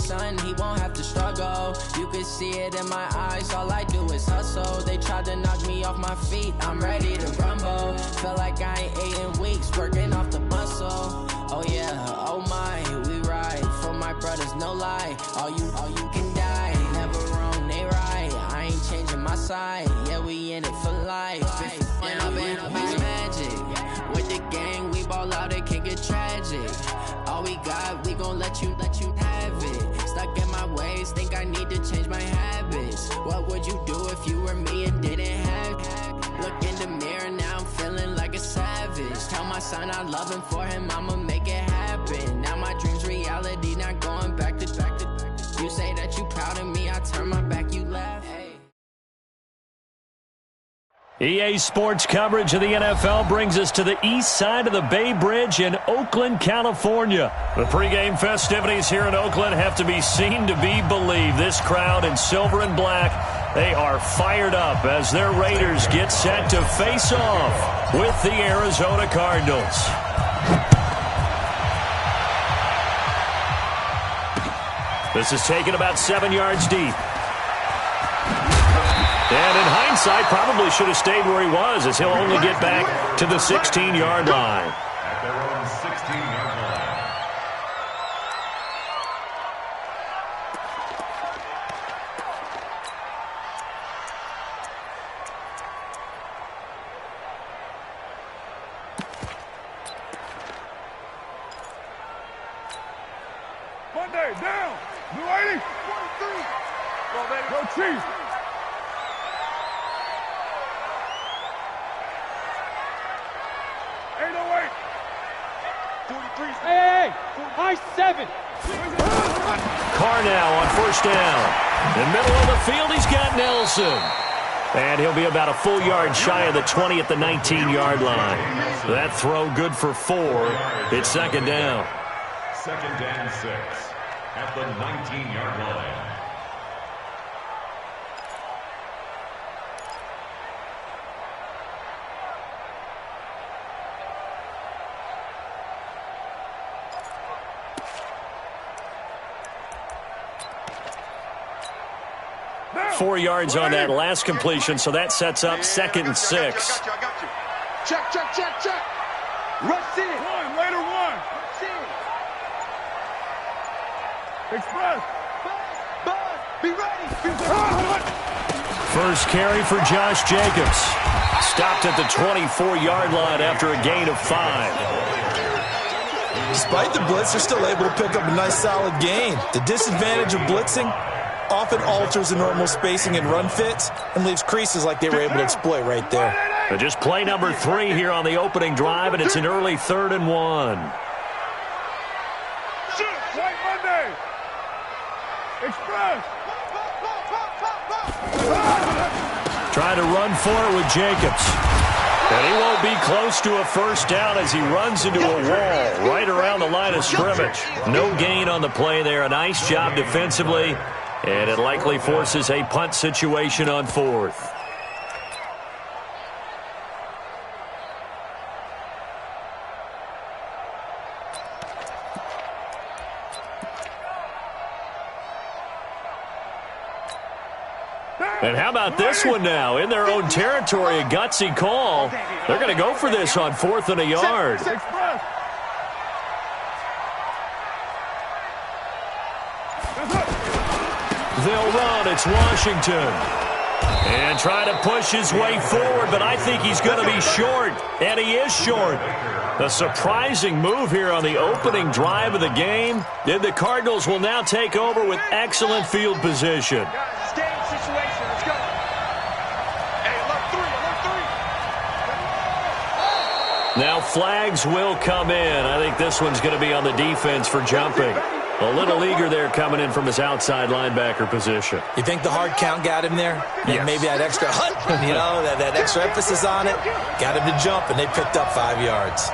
son, he won't have to struggle. You can see it in my eyes, all I do is hustle. They tried to knock me off my feet, I'm ready to rumble. Felt like I ain't ate in weeks, working off the muscle. Oh yeah, oh my, we ride for my brothers, no lie. All you can die, never wrong, they right. I ain't changing my side, yeah, we in it for life. And I've been magic with the gang, we ball out, it can get tragic. All we got, we gon' let you have it. Stuck in my ways, think I need to change my habits. What would you do if you were me and didn't have it? Look in the mirror, now I'm feeling like a savage. Tell my son I love him, for him I'ma make it happen. Now my dream's reality, not going back to. You say that you proud of me, I turn my back, you laugh. EA Sports coverage of the NFL brings us to the east side of the Bay Bridge in Oakland, California. The pregame festivities here in Oakland have to be seen to be believed. This crowd in silver and black, they are fired up as their Raiders get set to face off with the Arizona Cardinals. This is taken about 7 yards deep. And in hindsight, probably should have stayed where he was, as he'll only get back to the 16-yard line. At their own 16-yard line. Monday, down. Blue 80. 43. Go, baby. Go, Chiefs. Hey, high 7. Carr now on first down. In the middle of the field, he's got Nelson. And he'll be about a full yard shy of the 20 at the 19-yard line. That throw good for 4. It's second down. Second and 6 at the 19-yard line. Four yards on that last completion, so that sets up second and 6. I got you. Check. Rush in. Later one. Express. Buzz. Be ready. First carry for Josh Jacobs. Stopped at the 24-yard line after a gain of 5. Despite the blitz, they're still able to pick up a nice solid gain. The disadvantage of blitzing often alters the normal spacing and run fits and leaves creases like they were able to exploit right there. But just play number 3 here on the opening drive, and it's an early 3rd and 1. White Monday. Express. Trying to run for it with Jacobs. And he won't be close to a first down as he runs into a wall right around the line of scrimmage. No gain on the play there. A nice job defensively. And it likely forces a punt situation on 4th. And how about this one now? In their own territory, a gutsy call. They're going to go for this on 4th and a yard. They'll run. It's Washington. And trying to push his way forward, but I think he's going to be short. And he is short. A surprising move here on the opening drive of the game. And the Cardinals will now take over with excellent field position. Game situation. Let's go. Hey, alert 3. Now flags will come in. I think this one's going to be on the defense for jumping. A little eager there coming in from his outside linebacker position. You think the hard count got him there? Yes. And maybe that extra hunt, that extra emphasis on it, got him to jump, and they picked up 5 yards.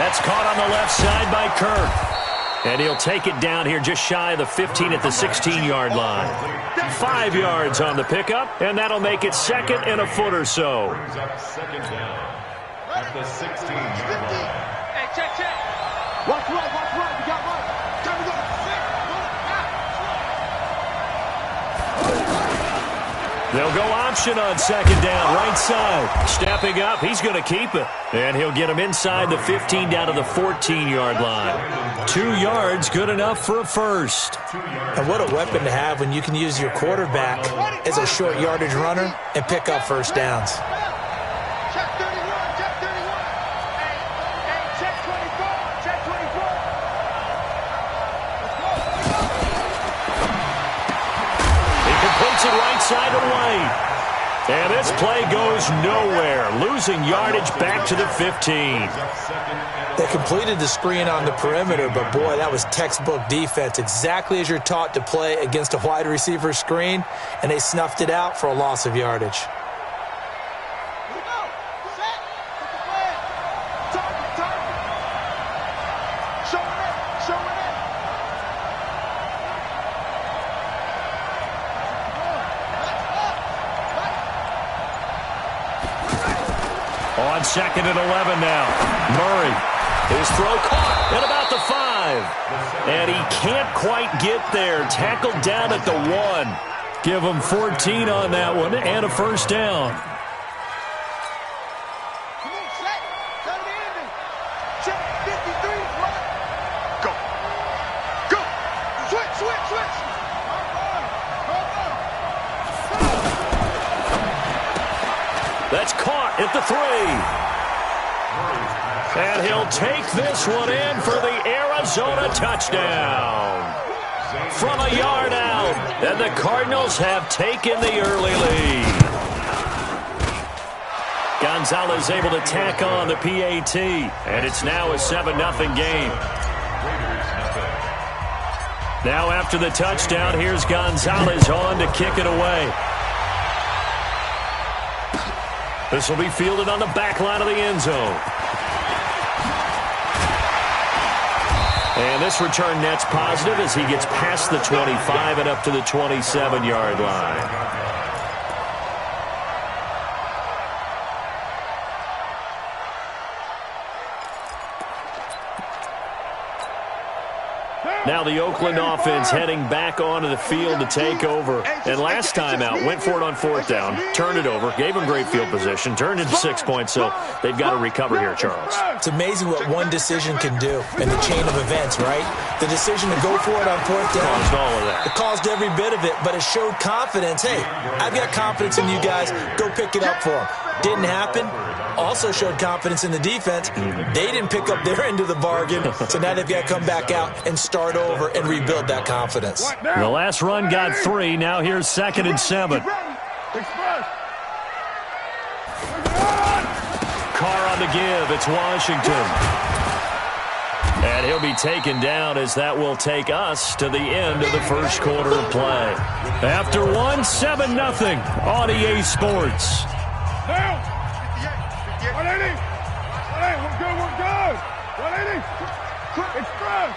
That's caught on the left side by Kirk. And he'll take it down here just shy of the 15 at the 16-yard line. 5 yards on the pickup, and that'll make it second and a foot or so. Brings up second down at the 16-yard line. Hey, check. Watch right. We got right. Time to go. They'll go option on second down, right side. Stepping up, he's going to keep it. And he'll get him inside the 15 down to the 14-yard line. 2 yards, good enough for a first. And what a weapon to have when you can use your quarterback as a short yardage runner and pick up first downs. Check 31. Hey, check 24. Check 24. He completes it right side to White. And this play goes nowhere, losing yardage back to the 15. They completed the screen on the perimeter, but boy, that was textbook defense, exactly as you're taught to play against a wide receiver screen, and they snuffed it out for a loss of yardage. On second and 11 now. Murray, his throw caught at about the 5. And he can't quite get there. Tackled down at the 1. Give him 14 on that one and a first down. Come on, set. Set the ending. Check 53. Go. Switch. That's caught at the 3. And he'll take this one in for the Arizona touchdown. From a yard out. And the Cardinals have taken the early lead. Gonzalez able to tack on the PAT. And it's now a 7-0 game. Now after the touchdown, here's Gonzalez on to kick it away. This will be fielded on the back line of the end zone. And this return net's positive as he gets past the 25 and up to the 27-yard line. Now the Oakland offense heading back onto the field to take over. And last time out, went for it on fourth down, turned it over, gave them great field position, turned into 6 points, so they've got to recover here, Charles. It's amazing what one decision can do in the chain of events, right? The decision to go for it on fourth down. Caused all of that. It caused every bit of it, but it showed confidence. Hey, I've got confidence in you guys. Go pick it up for them. Didn't happen. Also showed confidence in the defense. They didn't pick up their end of the bargain, so now they've got to come back out and start over and rebuild that confidence. The last run got 3. Now here's 2nd and 7. Carr on the give. It's Washington. And he'll be taken down as that will take us to the end of the first quarter of play. After 7-0 on EA Sports. Down. 180. 180. We're good. 180. Express.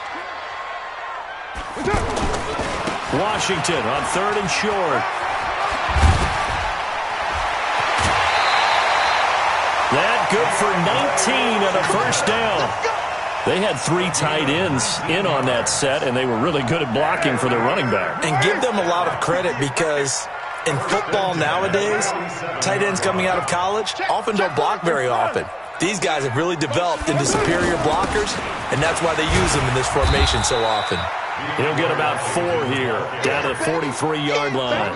Washington on 3rd and short. That good for 19 and a first down. They had 3 tight ends in on that set, and they were really good at blocking for their running back. And give them a lot of credit because in football nowadays, tight ends coming out of college often don't block very often. These guys have really developed into superior blockers, and that's why they use them in this formation so often. He'll get about 4 here, down to the 43-yard line.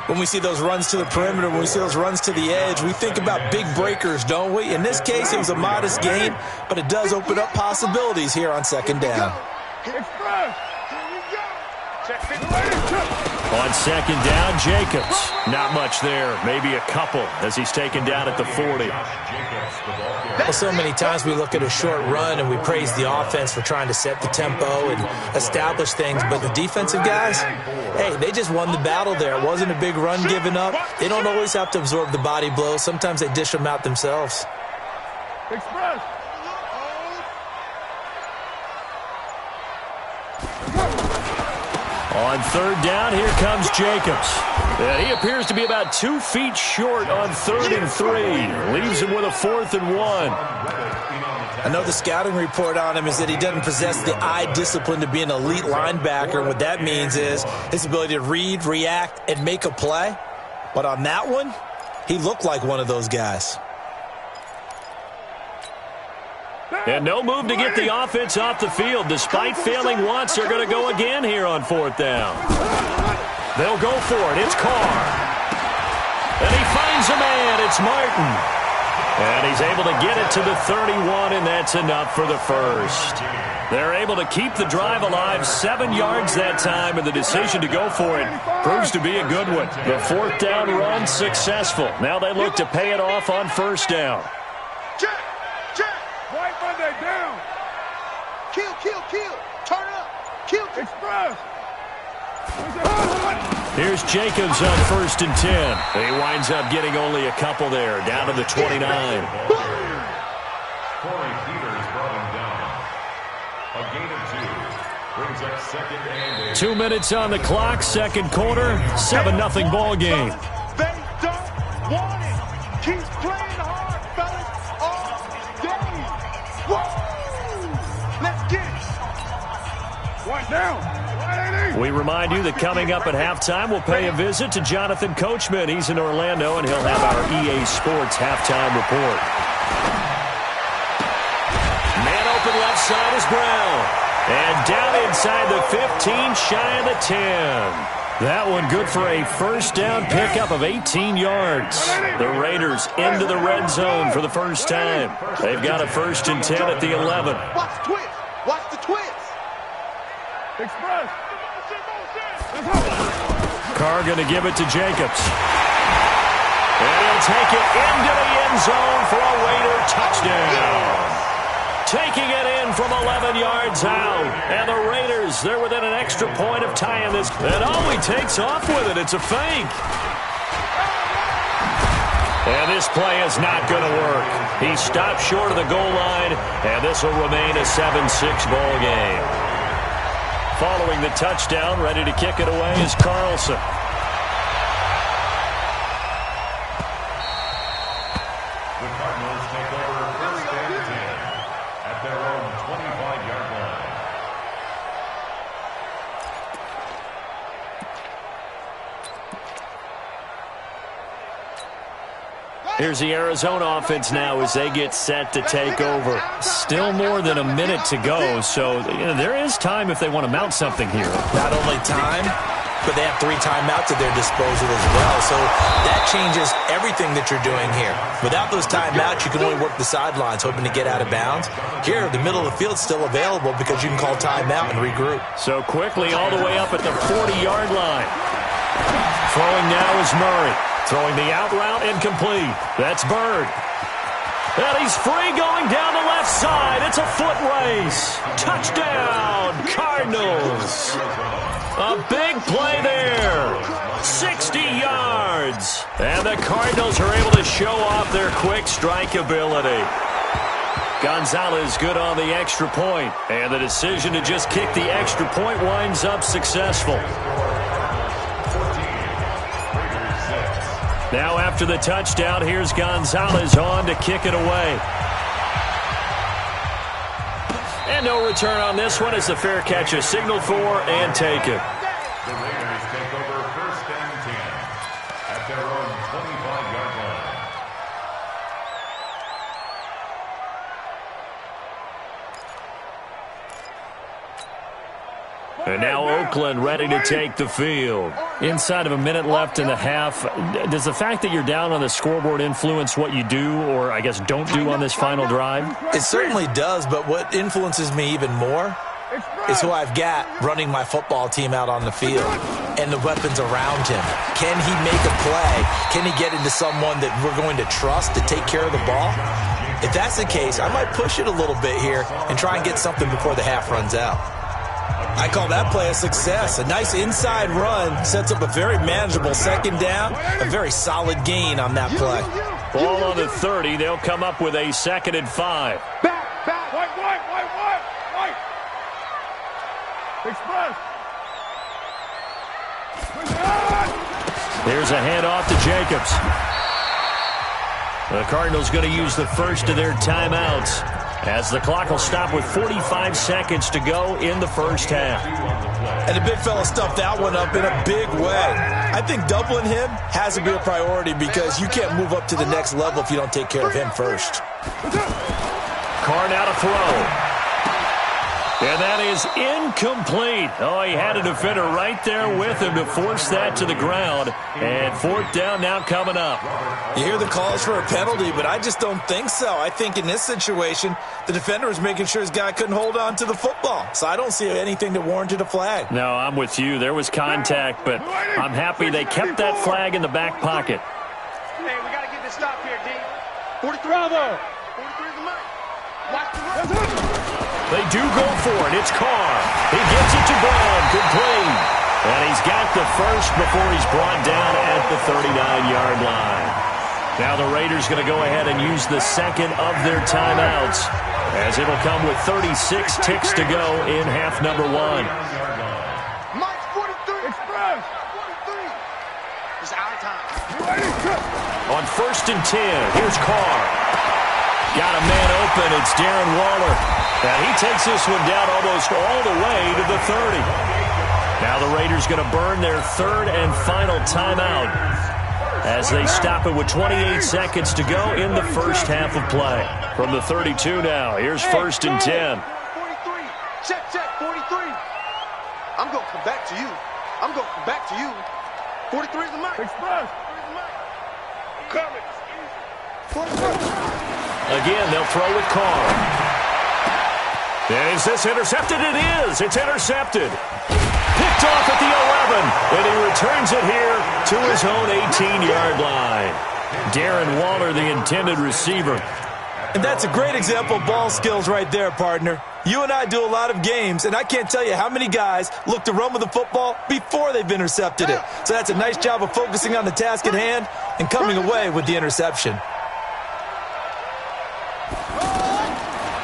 When we see those runs to the perimeter, when we see those runs to the edge, we think about big breakers, don't we? In this case, it was a modest gain, but it does open up possibilities here on 2nd down. On 2nd down, Jacobs. Not much there. Maybe a couple as he's taken down at the 40. Well, so many times we look at a short run and we praise the offense for trying to set the tempo and establish things, but the defensive guys, hey, they just won the battle there. It wasn't a big run given up. They don't always have to absorb the body blows. Sometimes they dish them out themselves. Express. On third down, here comes Jacobs. And he appears to be about 2 feet short on 3rd and 3. Leaves him with a 4th and 1. I know the scouting report on him is that he doesn't possess the eye discipline to be an elite linebacker. And what that means is his ability to read, react, and make a play. But on that one, he looked like one of those guys. And no move to get the offense off the field. Despite failing once, they're going to go again here on 4th down. They'll go for it. It's Carr. And he finds a man. It's Martin. And he's able to get it to the 31, and that's enough for the first. They're able to keep the drive alive, 7 yards that time, and the decision to go for it proves to be a good one. The 4th down run successful. Now they look to pay it off on 1st down. Check. White Monday down. Kill. Turn up. Kill. Express. Here's Jacobs on 1st and 10. He winds up getting only a couple there, down to the 29. Corey Peters brought him down. A gain of 2. Brings up 2nd and 8. 2 minutes on the clock, 2nd quarter, 7-0 ball game. They don't want it. Keep playing hard, fellas, all day. Whoa! Let's get it. One down. We remind you that coming up at halftime, we'll pay a visit to Jonathan Coachman. He's in Orlando, and he'll have our EA Sports halftime report. Man open left side is Brown. And down inside the 15, shy of the 10. That one good for a 1st down pickup of 18 yards. The Raiders into the red zone for the first time. They've got a 1st and 10 at the 11. Watch the twist. Watch the twist. Express. Carr going to give it to Jacobs. And he'll take it into the end zone for a Raider touchdown. Taking it in from 11 yards out. And the Raiders, they're within an extra point of tying this. And he takes off with it. It's a fake. And this play is not going to work. He stopped short of the goal line, and this will remain a 7-6 ball game. Following the touchdown, ready to kick it away is Carlson. The Cardinals take over 1st and 10 at their own 25-yard line. Here's the Arizona offense now as they get set to take over. Still more than a minute to go, so there is time if they want to mount something here. Not only time, but they have 3 timeouts at their disposal as well. So that changes everything that you're doing here. Without those timeouts, you can only work the sidelines, hoping to get out of bounds. Here, the middle of the field is still available because you can call timeout and regroup. So quickly all the way up at the 40-yard line. Throwing now is Murray. Throwing the out route incomplete. That's Bird. And he's free going down the left side. It's a foot race. Touchdown, Cardinals. A big play there. 60 yards. And the Cardinals are able to show off their quick strike ability. Gonzalez good on the extra point. And the decision to just kick the extra point winds up successful. Now after the touchdown, here's Gonzalez on to kick it away. And no return on this one as the fair catch is signaled for and taken. The Raiders take over 1st and 10 at their own 25-yard line. And now Oakland ready to take the field. Inside of a minute left in the half. Does the fact that you're down on the scoreboard influence what you do or, I guess, don't do on this final drive? It certainly does, but what influences me even more is who I've got running my football team out on the field and the weapons around him. Can he make a play? Can he get into someone that we're going to trust to take care of the ball? If that's the case, I might push it a little bit here and try and get something before the half runs out. I call that play a success. A nice inside run sets up a very manageable 2nd down, a very solid gain on that play. Ball on the 30. They'll come up with a 2nd and 5. Back. White. Express. Here's a handoff to Jacobs. The Cardinals going to use the first of their timeouts as the clock will stop with 45 seconds to go in the first half. And the big fella stuffed that one up in a big way. I think doubling him has to be a priority because you can't move up to the next level if you don't take care of him first. Carr now to throw. And that is incomplete. Oh, he had a defender right there with him to force that to the ground. And fourth down now coming up. You hear the calls for a penalty, but I just don't think so. I think in this situation, the defender was making sure his guy couldn't hold on to the football. So I don't see anything that warranted a flag. No, I'm with you. There was contact, but I'm happy they kept that flag in the back pocket. Hey, we got to get this stop here, D. 43. Bravo. 43 is the mark. Watch the run. They do go for it. It's Carr. He gets it to Brown. Complete. And he's got the first before he's brought down at the 39-yard line. Now the Raiders going to go ahead and use the second of their timeouts as it'll come with 36 ticks to go in half number one. March 43. Express. 43. It's out of time. On 1st and 10, here's Carr. Got a man open. It's Darren Waller. And he takes this one down almost all the way to the 30. Now the Raiders going to burn their third and final timeout as they stop it with 28 seconds to go in the first half of play. From the 32 now, here's 1st and 10. 43. Check, 43. I'm going to come back to you. I'm going to come back to you. 43 is the mark. Express. Coming. 43. Again, they'll throw with Carr. Is this intercepted? It is. It's intercepted. Picked off at the 11, and he returns it here to his own 18-yard line. Darren Waller, the intended receiver. And that's a great example of ball skills right there, partner. You and I do a lot of games, and I can't tell you how many guys look to run with the football before they've intercepted it. So that's a nice job of focusing on the task at hand and coming away with the interception.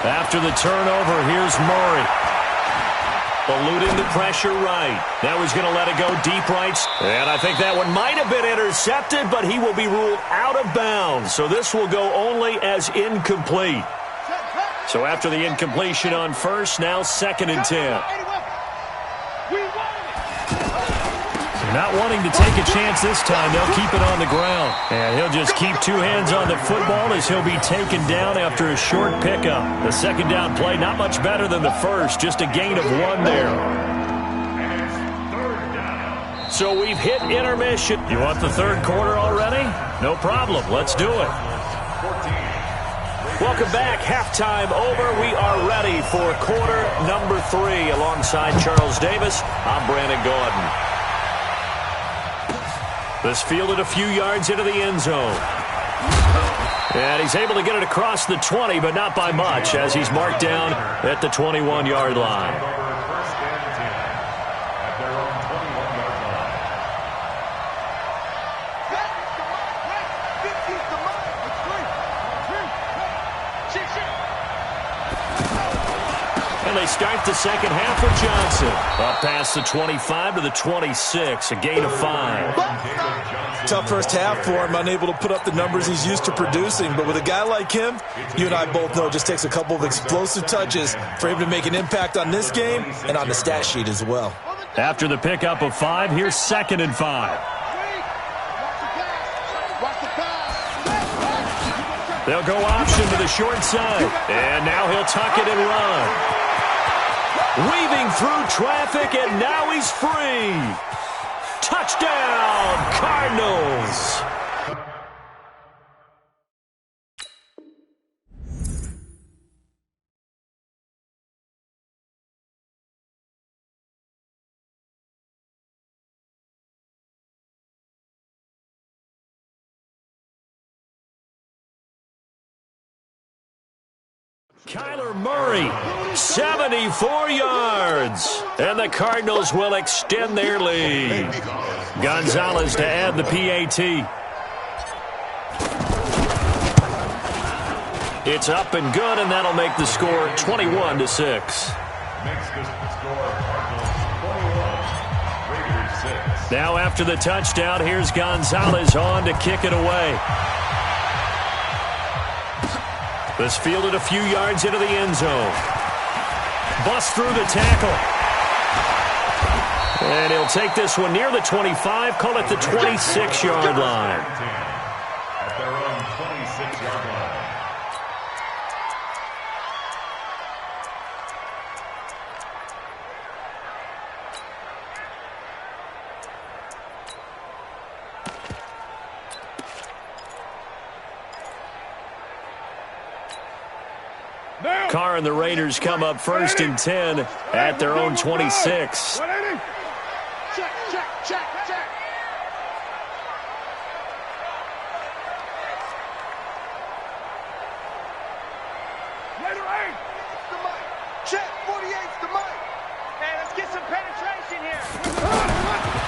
After the turnover, here's Murray. Eluding the pressure right. Now he's going to let it go deep right. And I think that one might have been intercepted, but he will be ruled out of bounds. So this will go only as incomplete. So after the incompletion on first, now 2nd and 10. Not wanting to take a chance this time, they'll keep it on the ground. And he'll just keep two hands on the football as he'll be taken down after a short pickup. The second down play, not much better than the first, just a gain of 1 there. So we've hit intermission. You want the third quarter already? No problem. Let's do it. Welcome back. Halftime over. We are ready for quarter number 3. Alongside Charles Davis, I'm Brandon Gordon. This fielded a few yards into the end zone. And he's able to get it across the 20, but not by much, as he's marked down at the 21-yard line. They start the second half with Johnson. Up past the 25 to the 26, a gain of 5. Tough first half for him, unable to put up the numbers he's used to producing. But with a guy like him, you and I both know it just takes a couple of explosive touches for him to make an impact on this game and on the stat sheet as well. After the pickup of 5, here's 2nd and 5. They'll go option to the short side. And now he'll tuck it and run. Weaving through traffic, and now he's free. Touchdown, Cardinals. Kyler Murray, 74 yards. And the Cardinals will extend their lead. Gonzalez to add the PAT. It's up and good, and that'll make the score 21-6. Makes this score Cardinals 21, Raiders 6. Now after the touchdown, here's Gonzalez on to kick it away. This fielded a few yards into the end zone. Bust through the tackle. And he'll take this one near the 25, call it the 26-yard line. At their own 26-yard line. Carr and the Raiders come up first and 10 at their own 26. Check, check, check, check. Later 8. The mic. Check, 48's the mic. Hey, let's get some penetration here.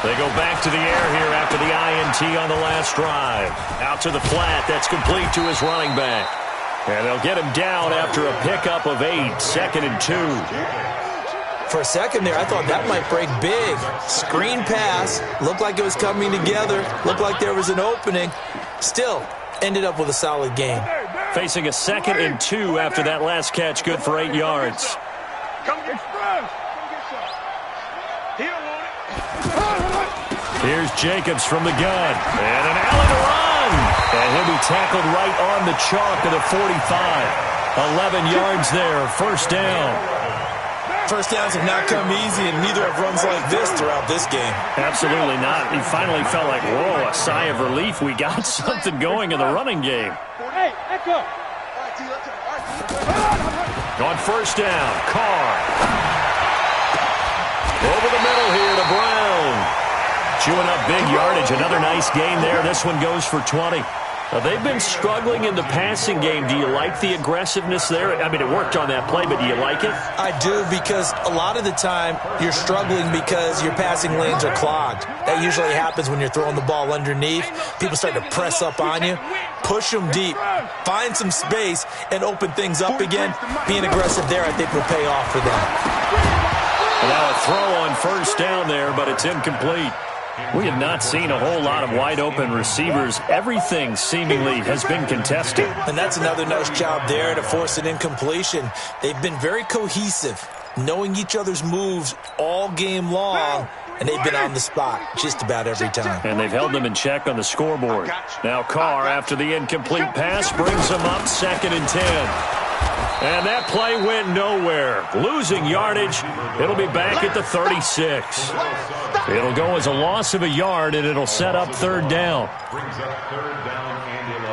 They go back to the air here after the INT on the last drive. Out to the flat. That's complete to his running back. And they'll get him down after a pickup of 8, 2nd and 2. For a second there, I thought that might break big. Screen pass. Looked like it was coming together. Looked like there was an opening. Still, ended up with a solid game. Facing a 2nd and 2 after that last catch, good for 8 yards. Come get express. He don't want it. Here's Jacobs from the gun. And an alley to run. And he'll be tackled right on the chalk of the 45. 11 yards there, first down. First downs have not come easy, and neither have runs like this throughout this game. Absolutely not. He finally felt like, whoa, a sigh of relief. We got something going in the running game. Hey, echo. On first down, Carr. Over the middle here to Brown. Chewing up big yardage. Another nice gain there. This one goes for 20. Now, they've been struggling in the passing game. Do you like the aggressiveness there? I mean, it worked on that play, but do you like it? I do, because a lot of the time you're struggling because your passing lanes are clogged. That usually happens when you're throwing the ball underneath. People start to press up on you. Push them deep. Find some space and open things up again. Being aggressive there, I think, will pay off for them. Now a throw on first down there, but it's incomplete. We have not seen a whole lot of wide-open receivers. Everything seemingly has been contested. And that's another nice job there to force an incompletion. They've been very cohesive, knowing each other's moves all game long, and they've been on the spot just about every time. And they've held them in check on the scoreboard. Now Carr, after the incomplete pass, brings them up 2nd and 10. And that play went nowhere. Losing yardage. It'll be back at the 36. It'll go as a loss of a yard, and it'll set up 3rd down. Brings up 3rd down and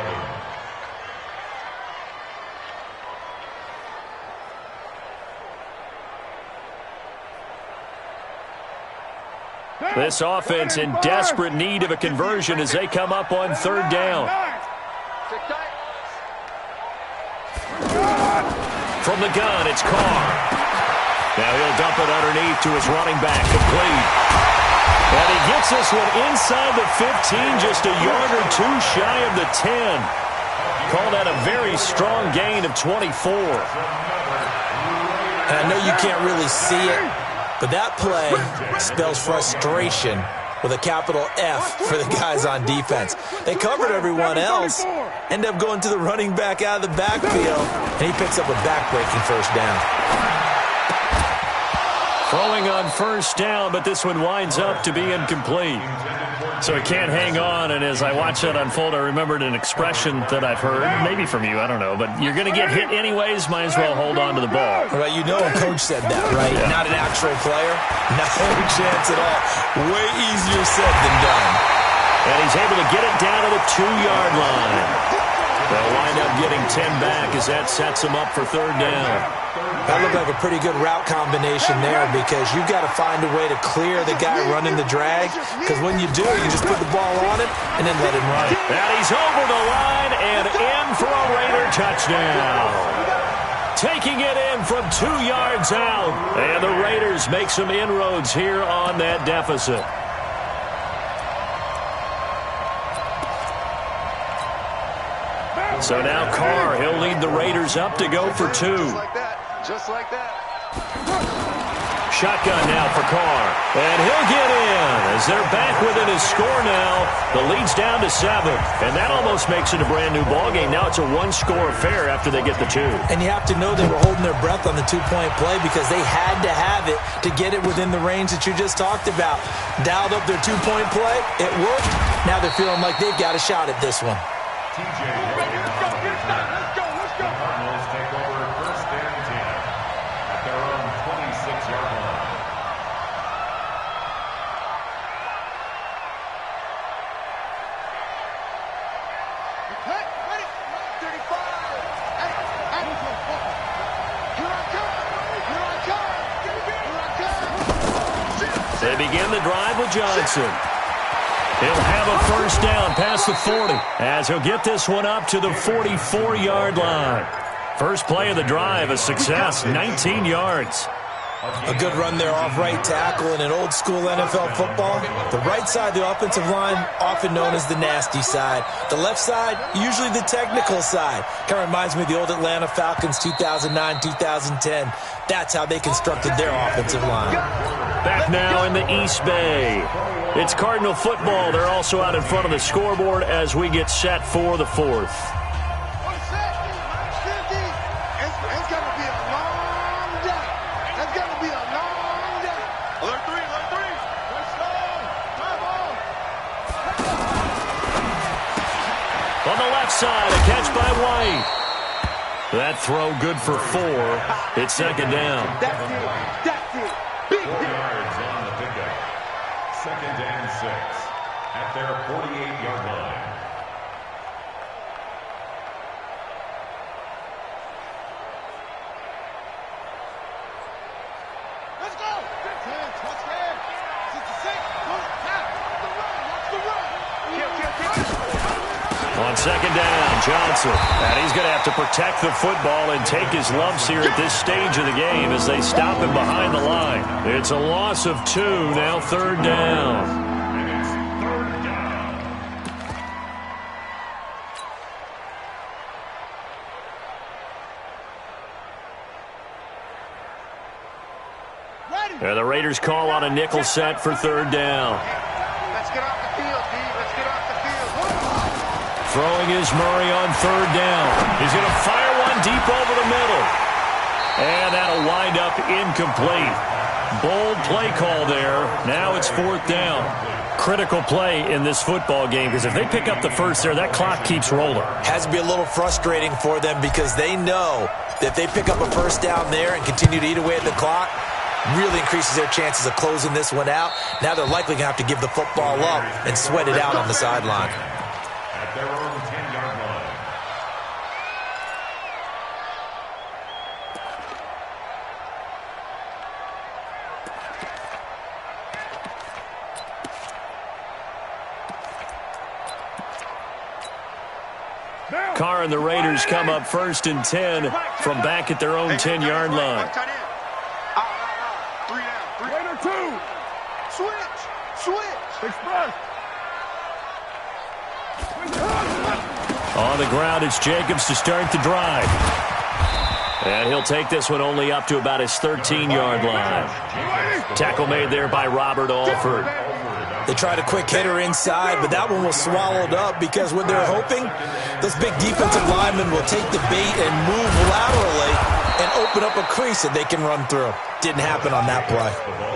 11. This offense in desperate need of a conversion as they come up on 3rd down. From the gun, it's Carr. Now he'll dump it underneath to his running back, complete. And he gets this one inside the 15, just a yard or two shy of the 10. Call that a very strong gain of 24. And I know you can't really see it, but that play spells frustration with a capital F for the guys on defense. They covered everyone else, end up going to the running back out of the backfield, and he picks up a back-breaking first down. Throwing on first down, but this one winds up to be incomplete. So he can't hang on, and as I watch that unfold, I remembered an expression that I've heard, maybe from you, I don't know, but you're going to get hit anyways, might as well hold on to the ball. Well, you know a coach said that, right? Yeah. Not an actual player? No chance at all. Way easier said than done. And he's able to get it down to the 2-yard line. They'll wind up getting 10 back as that sets them up for 3rd down. That looked like a pretty good route combination there, because you've got to find a way to clear the guy running the drag, because when you do, you just put the ball on him and then let him run. And he's over the line and in for a Raider touchdown. Taking it in from 2 yards out. And the Raiders make some inroads here on that deficit. So now Carr, he'll lead the Raiders up to go for 2. Just like that. Shotgun now for Carr. And he'll get in as they're back within his score now. The lead's down to 7. And that almost makes it a brand new ballgame. Now it's a one-score affair after they get the 2. And you have to know they were holding their breath on the two-point play because they had to have it to get it within the range that you just talked about. Dialed up their two-point play. It worked. Now they're feeling like they've got a shot at this one. The Cardinals take over first and 10 at their own 26-yard line. Ready? 35. Here I come. They begin the drive with Johnson. He'll have a first down past the 40 as he'll get this one up to the 44-yard line. First play of the drive, a success, 19 yards. A good run there off right tackle in an old-school NFL football. The right side of the offensive line, often known as the nasty side. The left side, usually the technical side. Kind of reminds me of the old Atlanta Falcons 2009-2010. That's how they constructed their offensive line. Back now in the East Bay. It's Cardinal football. They're also out in front of the scoreboard as we get set for the 4th. It's going to be a long day. It's going to be a long day. Alert 3. Let's go. On the left side, a catch by White. That throw good for 4. It's second down. That's it. Big 4 yards on the pickup. Second and 6 at their 48-yard line. Let's go. Touchdown. 66. Watch the run. On second down, Johnson. And he's going to have to protect the football and take his lumps here at this stage of the game as they stop him behind the line. It's a loss of 2, now third down. And it's third down. And the Raiders call on a nickel set for third down. Let's get off the field, D. Let's get off the field. Throwing is Murray on third down. He's going to fire one deep over the middle. And that'll wind up incomplete. Bold play call there. Now it's fourth down. Critical play in this football game because if they pick up the first there, that clock keeps rolling. Has to be a little frustrating for them because they know that if they pick up a first down there and continue to eat away at the clock, really increases their chances of closing this one out. Now they're likely going to have to give the football up and sweat it out on the sideline. At their own 10-yard line. Carr and the Raiders come up first and 10 from back at their own 10-yard line. Raider 2. Switch. Express. On the ground, it's Jacobs to start the drive. And he'll take this one only up to about his 13-yard line. Tackle made there by Robert Alford. They tried a quick hitter inside, but that one was swallowed up because what they're hoping, those big defensive linemen will take the bait and move laterally and open up a crease that they can run through. Didn't happen on that play.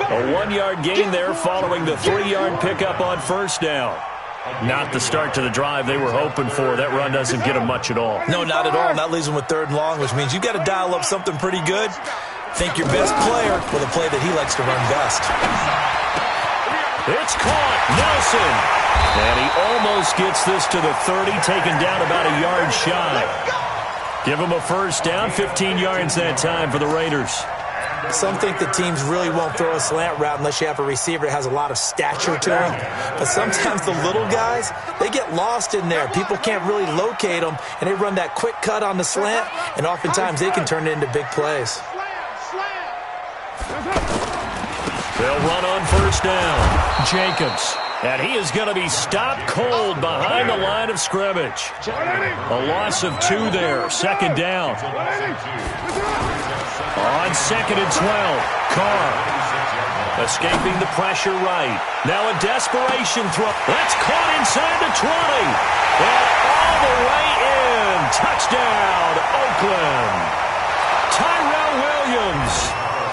A 1-yard gain there following the 3-yard pickup on first down. Not the start to the drive they were hoping for. That run doesn't get them much at all. No, not at all. And that leaves them with third and long, which means you've got to dial up something pretty good. Think your best player with a play that he likes to run best. It's caught. Nelson. And he almost gets this to the 30, taken down about a yard shy. Give him a first down, 15 yards that time for the Raiders. Some think the teams really won't throw a slant route unless you have a receiver that has a lot of stature to him. But sometimes the little guys, they get lost in there. People can't really locate them, and they run that quick cut on the slant, and oftentimes they can turn it into big plays. They'll run on first down. Jacobs. And he is going to be stopped cold behind the line of scrimmage. A loss of 2 there. Second down. On second and 12. Carr. Escaping the pressure right. Now a desperation throw. That's caught inside the 20. And all the way in. Touchdown, Oakland. Tyrell Williams,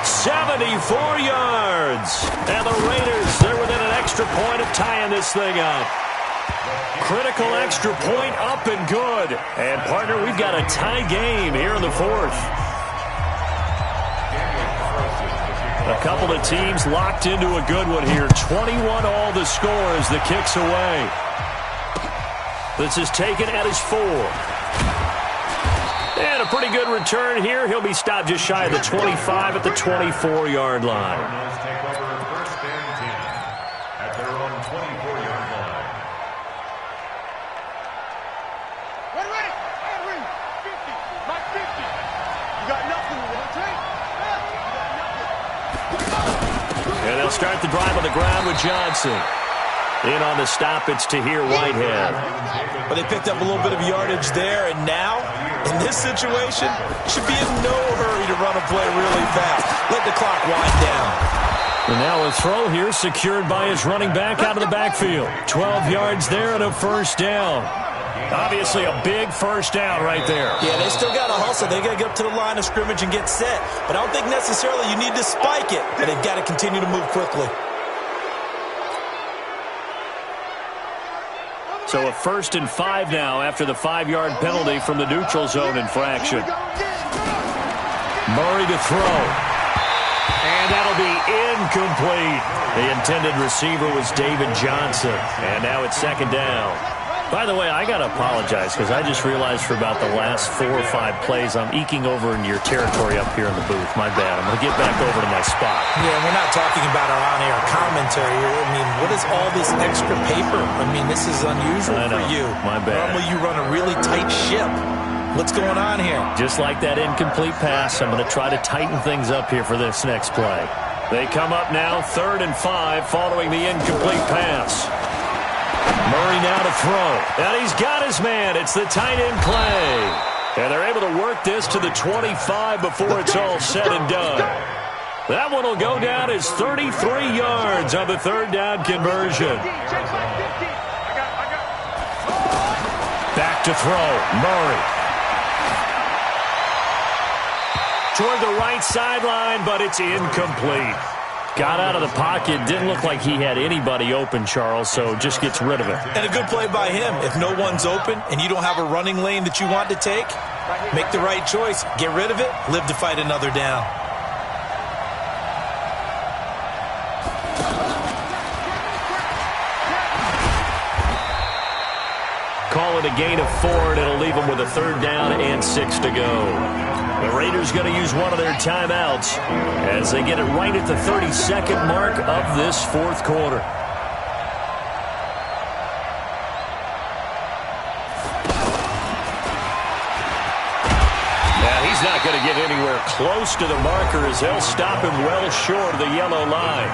74 yards. And the Raiders, they're within an extra point of tying this thing up. Critical extra point up and good. And, partner, we've got a tie game here in the fourth. A couple of teams locked into a good one here. 21 all the score as the kick's away. This is taken at his 4. And a pretty good return here. He'll be stopped just shy of the 25 at the 24-yard line. Take over first and 10 at their own 24-yard line. Ready? 50. Like 50. You got nothing to take. And they'll start the drive on the ground with Johnson. In on the stop, it's Tahir Whitehead. But they picked up a little bit of yardage there, and now, in this situation, should be in no hurry to run a play really fast. Let the clock wind down. And now a throw here secured by his running back out of the backfield. 12 yards there and a first down. Obviously a big first down right there. Yeah, they still got to hustle. They got to get up to the line of scrimmage and get set. But I don't think necessarily you need to spike it. But they've got to continue to move quickly. So a 1st and 5 now after the 5-yard penalty from the neutral zone infraction. Murray to throw. And that'll be incomplete. The intended receiver was David Johnson. And now it's 2nd down. By the way, I got to apologize because I just realized for about the last 4 or 5 plays I'm eking over into your territory up here in the booth. My bad. I'm going to get back over to my spot. Yeah, we're not talking about our on-air commentary here. I mean, what is all this extra paper? I mean, this is unusual for you. My bad. Normally you run a really tight ship. What's going on here? Just like that incomplete pass, I'm going to try to tighten things up here for this next play. They come up now 3rd and 5 following the incomplete pass. Murray now to throw. And he's got his man. It's the tight end play. And they're able to work this to the 25 before it's all said and done. That one will go down as 33 yards on the 3rd down conversion. Back to throw. Murray. Toward the right sideline, but it's incomplete. Got out of the pocket. Didn't look like he had anybody open, Charles, so just gets rid of it. And a good play by him. If no one's open and you don't have a running lane that you want to take, make the right choice. Get rid of it. Live to fight another down. Call it a gain of 4, and it'll leave them with a 3rd down and 6 to go. The Raiders going to use one of their timeouts as they get it right at the 32nd mark of this 4th quarter. Now he's not going to get anywhere close to the marker as they'll stop him well short of the yellow line.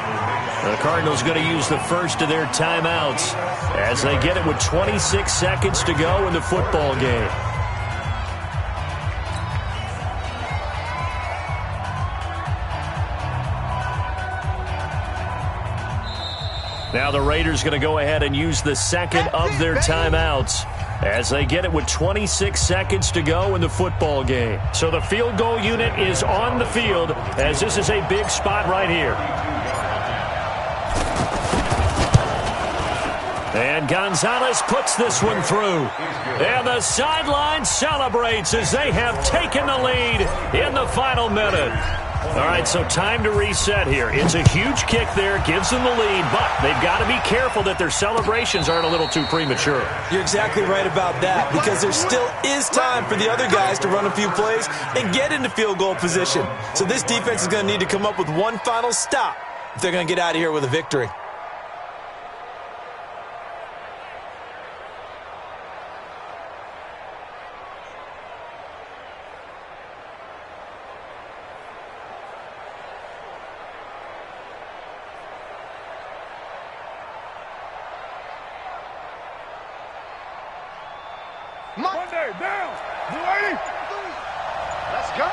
The Cardinals going to use the first of their timeouts as they get it with 26 seconds to go in the football game. Now the Raiders going to go ahead and use the second of their timeouts as they get it with 26 seconds to go in the football game. So the field goal unit is on the field as this is a big spot right here. And Gonzalez puts this one through. And the sideline celebrates as they have taken the lead in the final minute. All right, so time to reset here. It's a huge kick there, gives them the lead, but they've got to be careful that their celebrations aren't a little too premature. You're exactly right about that because there still is time for the other guys to run a few plays and get into field goal position. So this defense is going to need to come up with one final stop if they're going to get out of here with a victory. Monday, down. Blue 80. Let's go.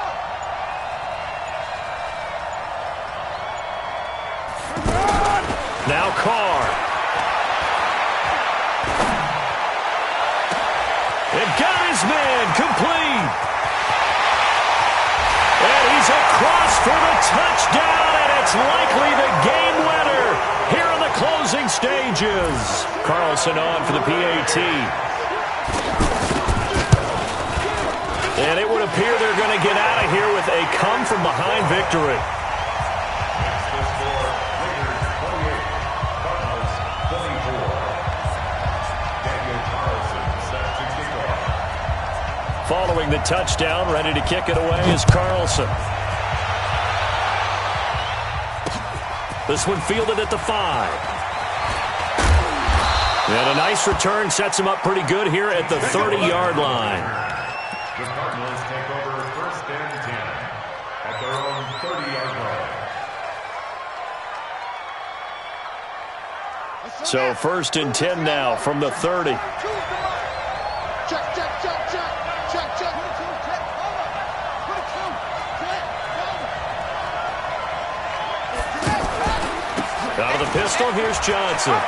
Now Carr. And got his man complete. And he's across for the touchdown, and it's likely the game winner here in the closing stages. Carlson on for the PAT. And it would appear they're going to get out of here with a come-from-behind victory. Following the touchdown, ready to kick it away is Carlson. This one fielded at the 5. And a nice return sets him up pretty good here at the 30-yard line. The Cardinals take over 1st and 10 at their own 30-yard line. So 1st and 10 now from the 30. Check, check, check, check. Check, check. Out of the pistol, here's Johnson.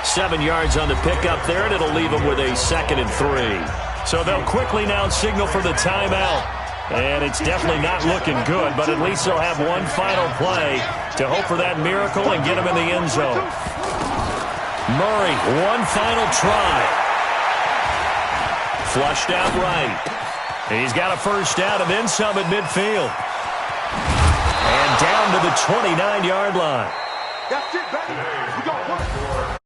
7 yards on the pickup there, and it'll leave him with a 2nd and 3. So they'll quickly now signal for the timeout. And it's definitely not looking good, but at least they'll have one final play to hope for that miracle and get him in the end zone. Murray, one final try. Flushed out right. And he's got a first down and then some at midfield. And down to the 29-yard line. That's it, baby. We got one.